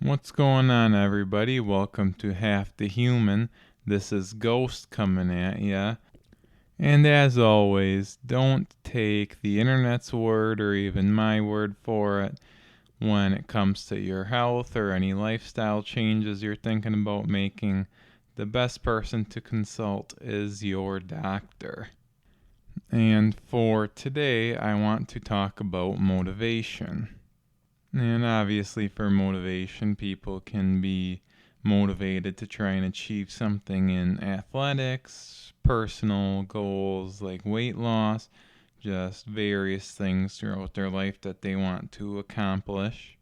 What's going on, everybody? Welcome to Half the Human. This is Ghost coming at ya. And as always, don't take the internet's word or even my word for it when it comes to your health or any lifestyle changes you're thinking about making. The best person to consult is your doctor. And for today, I want to talk about motivation. And obviously, for motivation, people can be motivated to try and achieve something in athletics, personal goals like weight loss, just various things throughout their life that they want to accomplish.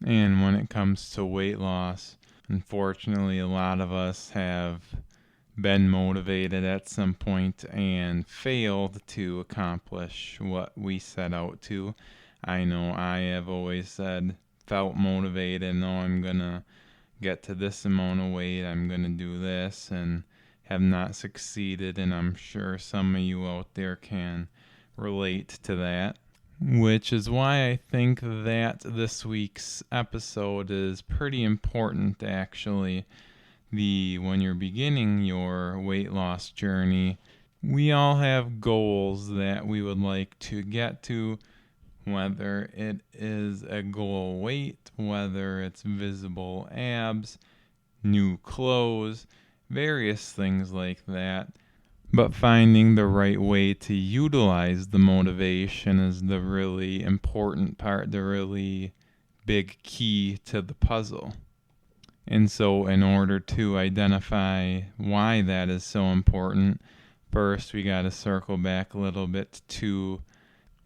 And when it comes to weight loss, unfortunately, a lot of us have been motivated at some point and failed to accomplish what we set out to. I know I have always felt motivated, no, I'm gonna get to this amount of weight, I'm gonna do this, and have not succeeded, and I'm sure some of you out there can relate to that. Which is why I think that this week's episode is pretty important, actually. When you're beginning your weight loss journey, we all have goals that we would like to get to, whether it is a goal weight, whether it's visible abs, new clothes, various things like that. But finding the right way to utilize the motivation is the really important part, the really big key to the puzzle. And so, in order to identify why that is so important, first we got to circle back a little bit to,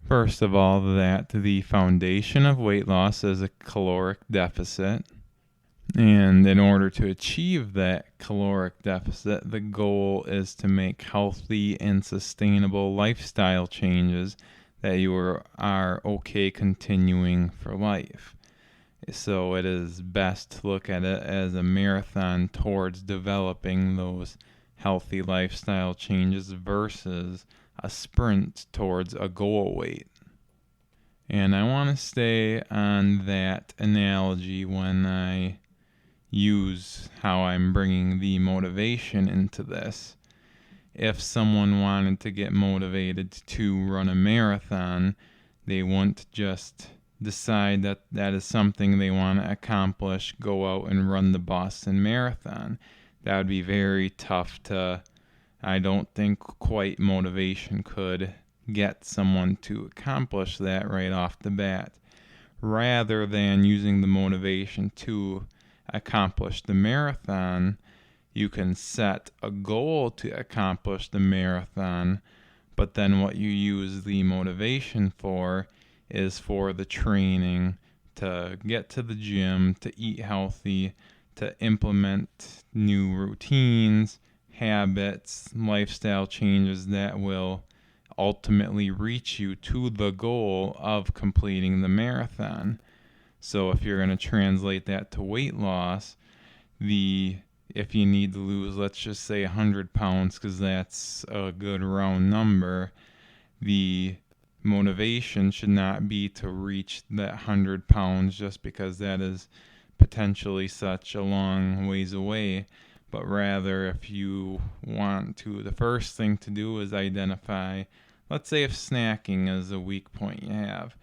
first of all, that the foundation of weight loss is a caloric deficit. And in order to achieve that caloric deficit, the goal is to make healthy and sustainable lifestyle changes that you are okay continuing for life. So it is best to look at it as a marathon towards developing those healthy lifestyle changes versus a sprint towards a goal weight. And I want to stay on that analogy when I use how I'm bringing the motivation into this. If someone wanted to get motivated to run a marathon, they wouldn't just decide that that is something they want to accomplish, go out and run the Boston Marathon. That would be very tough to, I don't think quite motivation could get someone to accomplish that right off the bat. Rather than using the motivation to accomplish the marathon, you can set a goal to accomplish the marathon, but then what you use the motivation for is for the training, to get to the gym, to eat healthy, to implement new routines, habits, lifestyle changes that will ultimately reach you to the goal of completing the marathon. So if you're going to translate that to weight loss, if you need to lose, let's just say 100 pounds, because that's a good round number, the motivation should not be to reach that 100 pounds just because that is potentially such a long ways away. But rather, if you want to, the first thing to do is identify, let's say if snacking is a weak point you have.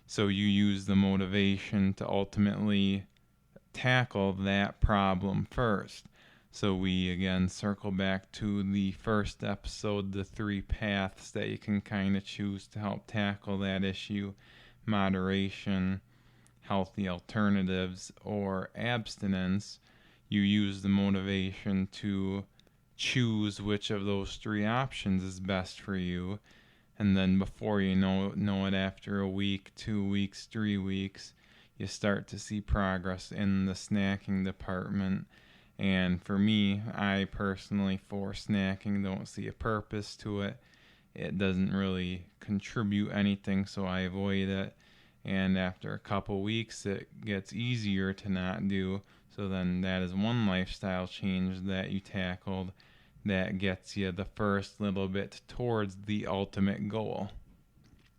So you use the motivation to ultimately tackle that problem first. So we again circle back to the first episode, the 3 paths that you can kind of choose to help tackle that issue: moderation, healthy alternatives, or abstinence. You use the motivation to choose which of those 3 options is best for you. And then before you know it, after a week, 2 weeks, 3 weeks, you start to see progress in the snacking department. And for me, I personally, for snacking, don't see a purpose to it. It doesn't really contribute anything, so I avoid it. And after a couple weeks, it gets easier to not do. So then that is one lifestyle change that you tackled that gets you the first little bit towards the ultimate goal.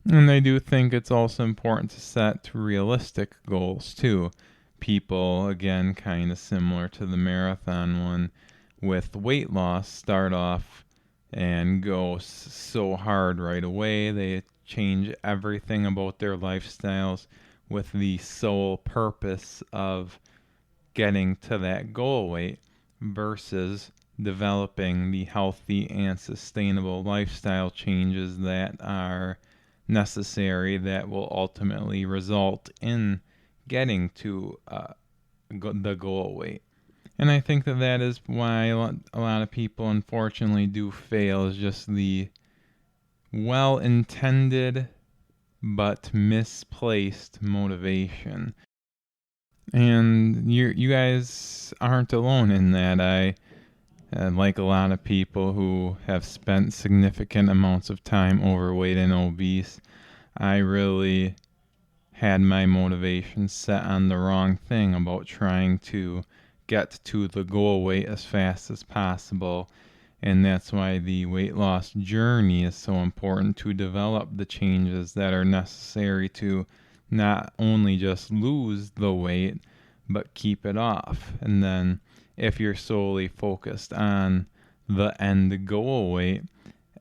And I do think it's also important to set realistic goals too, people, again, kind of similar to the marathon one, with weight loss start off and go so hard right away. They change everything about their lifestyles with the sole purpose of getting to that goal weight versus developing the healthy and sustainable lifestyle changes that are necessary that will ultimately result in getting to the goal weight. And I think that that is why a lot of people unfortunately do fail, is just the well intended but misplaced motivation. And you guys aren't alone in that. Like a lot of people who have spent significant amounts of time overweight and obese, I really had my motivation set on the wrong thing about trying to get to the goal weight as fast as possible. And that's why the weight loss journey is so important, to develop the changes that are necessary to not only just lose the weight, but keep it off. And then if you're solely focused on the end goal weight,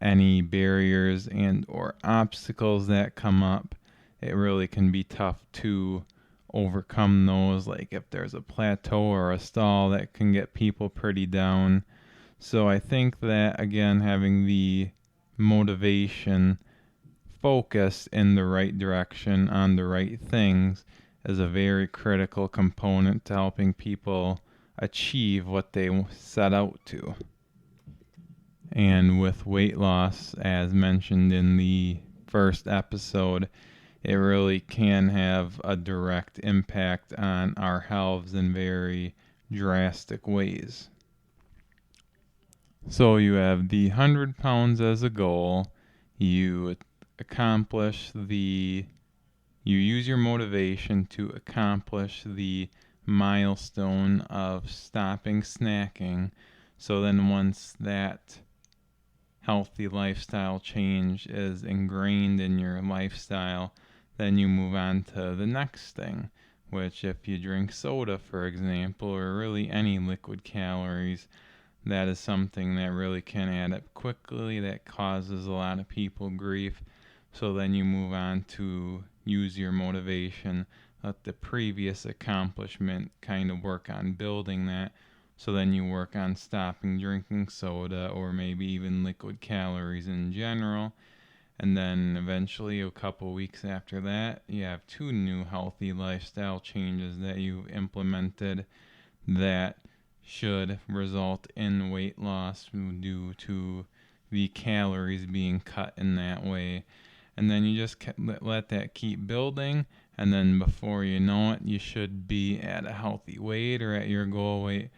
any barriers and or obstacles that come up, it really can be tough to overcome those. Like if there's a plateau or a stall, that can get people pretty down. So I think that, again, having the motivation focused in the right direction on the right things is a very critical component to helping people achieve what they set out to. And with weight loss, as mentioned in the first episode, it really can have a direct impact on our health in very drastic ways. So you have the 100 pounds as a goal. You accomplish the, you use your motivation to accomplish the milestone of stopping snacking. So then once that healthy lifestyle change is ingrained in your lifestyle, then you move on to the next thing, which if you drink soda, for example, or really any liquid calories, that is something that really can add up quickly, that causes a lot of people grief. So then you move on to use your motivation, let the previous accomplishment kind of work on building that. So then you work on stopping drinking soda or maybe even liquid calories in general. And then eventually, a couple weeks after that, you have 2 new healthy lifestyle changes that you've implemented that should result in weight loss due to the calories being cut in that way. And then you just let that keep building, and then before you know it, you should be at a healthy weight or at your goal weight.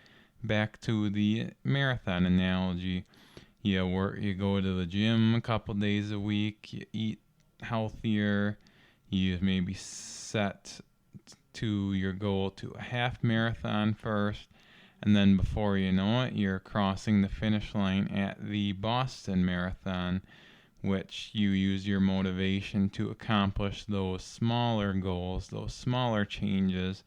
Back to the marathon analogy, you go to the gym a couple days a week, you eat healthier, you maybe set to your goal to a half marathon first, and then before you know it, you're crossing the finish line at the Boston Marathon, which you use your motivation to accomplish those smaller goals, those smaller changes,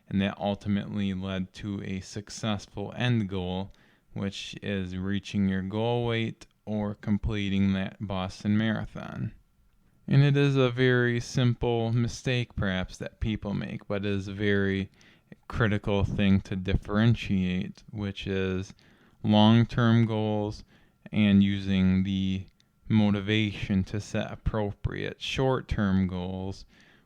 and that ultimately led to a successful end goal, which is reaching your goal weight or completing that Boston Marathon. And it is a very simple mistake, perhaps, that people make, but it is a very critical thing to differentiate, which is long-term goals and using the motivation to set appropriate short-term goals,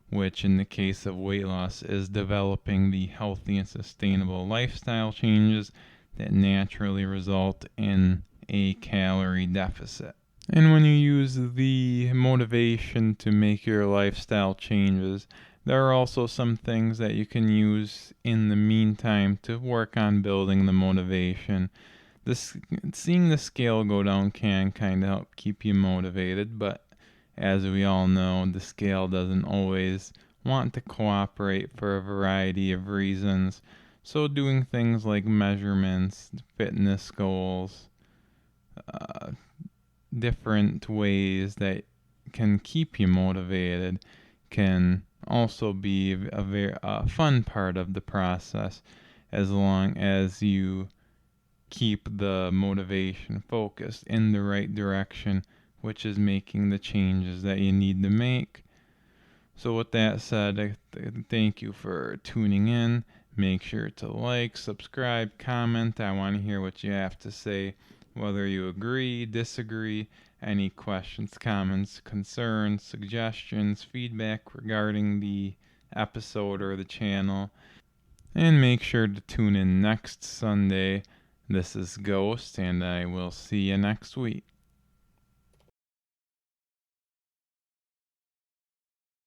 which in the case of weight loss is developing the healthy and sustainable lifestyle changes that naturally result in a calorie deficit. And when you use the motivation to make your lifestyle changes, there are also some things that you can use in the meantime to work on building the motivation. Seeing the scale go down can kind of help keep you motivated, but as we all know, the scale doesn't always want to cooperate for a variety of reasons. So doing things like measurements, fitness goals, uh, different ways that can keep you motivated can also be a very fun part of the process, as long as you keep the motivation focused in the right direction, which is making the changes that you need to make. So, with that said, I thank you for tuning in. Make sure to like, subscribe, comment. I want to hear what you have to say, whether you agree, disagree, any questions, comments, concerns, suggestions, feedback regarding the episode or the channel. And make sure to tune in next Sunday. This is Ghost, and I will see you next week.